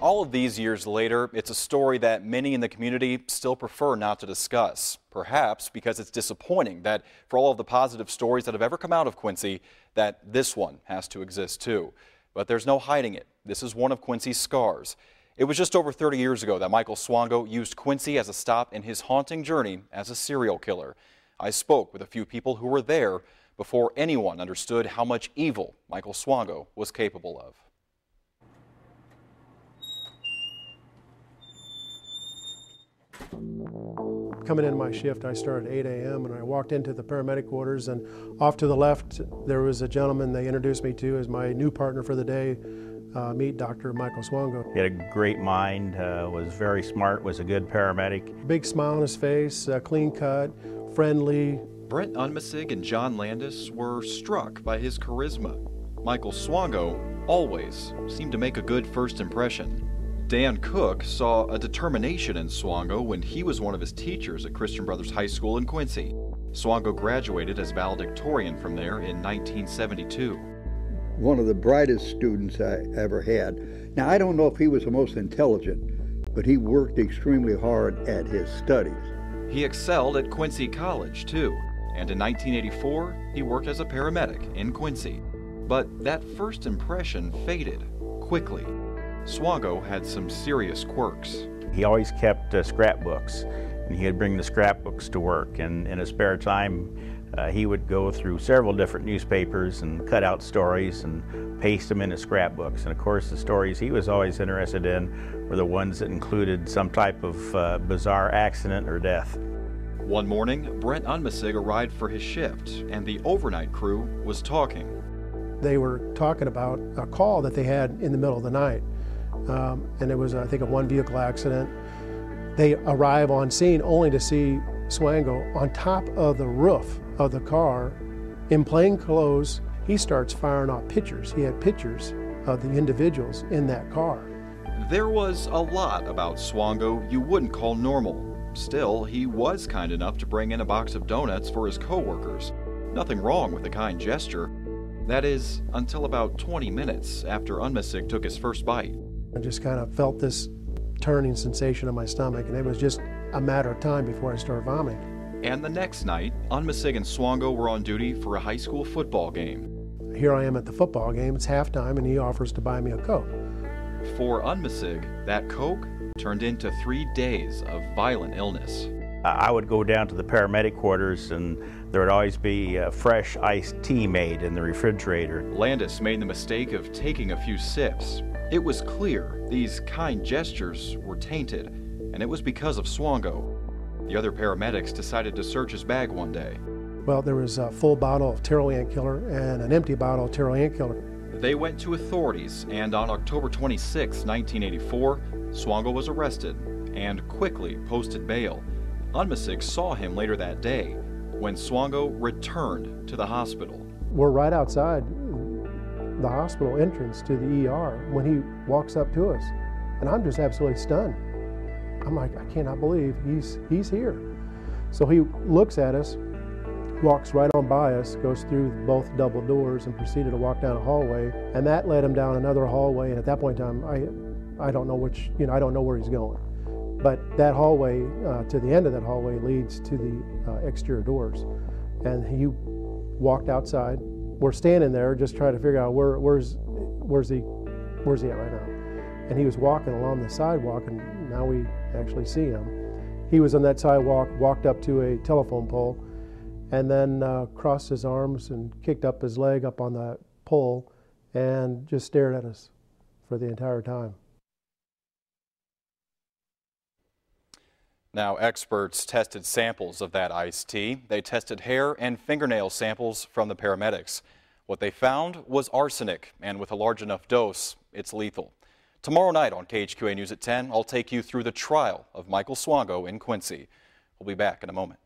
All of these years later, it's a story that many in the community still prefer not to discuss, perhaps because it's disappointing that for all of the positive stories that have ever come out of Quincy, that this one has to exist too. But there's no hiding it. This is one of Quincy's scars. It was just over 30 years ago that Michael Swango used Quincy as a stop in his haunting journey as a serial killer. I spoke with a few people who were there before anyone understood how much evil Michael Swango was capable of. Coming into my shift, I started at 8 a.m. and I walked into the paramedic quarters, and off to the left there was a gentleman they introduced me to as my new partner for the day. Meet Dr. Michael Swango. He had a great mind, was very smart, was a good paramedic. Big smile on his face, clean cut, friendly. Brent Unmissig and John Landis were struck by his charisma. Michael Swango always seemed to make a good first impression. Dan Cook saw a determination in Swango when he was one of his teachers at Christian Brothers High School in Quincy. Swango graduated as valedictorian from there in 1972. One of the brightest students I ever had. Now, I don't know if he was the most intelligent, but he worked extremely hard at his studies. He excelled at Quincy College, too, and in 1984, he worked as a paramedic in Quincy. But that first impression faded quickly. Swango had some serious quirks. He always kept scrapbooks, and he'd bring the scrapbooks to work, and in his spare time he would go through several different newspapers and cut out stories and paste them into scrapbooks. And of course the stories he was always interested in were the ones that included some type of bizarre accident or death. One morning, Brent Unmissig arrived for his shift, and the overnight crew was talking. They were talking about a call that they had in the middle of the night. And it was, I think, a one-vehicle accident. They arrive on scene only to see Swango on top of the roof of the car in plain clothes. He starts firing off pictures. He had pictures of the individuals in that car. There was a lot about Swango you wouldn't call normal. Still, he was kind enough to bring in a box of donuts for his co-workers. Nothing wrong with a kind gesture. That is, until about 20 minutes after Unmissig took his first bite. I just kind of felt this turning sensation in my stomach, and it was just a matter of time before I started vomiting. And the next night, Unmissig and Swango were on duty for a high school football game. Here I am at the football game, it's halftime, and he offers to buy me a Coke. For Unmissig, that Coke turned into 3 days of violent illness. I would go down to the paramedic quarters, and there would always be fresh iced tea made in the refrigerator. Landis made the mistake of taking a few sips. It was clear these kind gestures were tainted, and it was because of Swango. The other paramedics decided to search his bag one day. Well, there was a full bottle of Terrell Ant Killer and an empty bottle of Terrell Ant Killer. They went to authorities, and on October 26, 1984, Swango was arrested and quickly posted bail. Unmissig saw him later that day when Swango returned to the hospital. We're right outside the hospital entrance to the ER when he walks up to us, and I'm just absolutely stunned. I'm like, I cannot believe he's here. So he looks at us, walks right on by us, goes through both double doors, and proceeded to walk down a hallway, and that led him down another hallway. And at that point in time, I don't know which, I don't know where he's going, but that hallway to the end of that hallway leads to the exterior doors, and he walked outside. We're standing there just trying to figure out where's he at right now. And he was walking along the sidewalk, and now we actually see him. He was on that sidewalk, walked up to a telephone pole, and then crossed his arms and kicked up his leg up on that pole and just stared at us for the entire time. Now, experts tested samples of that iced tea. They tested hair and fingernail samples from the paramedics. What they found was arsenic, and with a large enough dose, it's lethal. Tomorrow night on KHQA News at 10, I'll take you through the trial of Michael Swango in Quincy. We'll be back in a moment.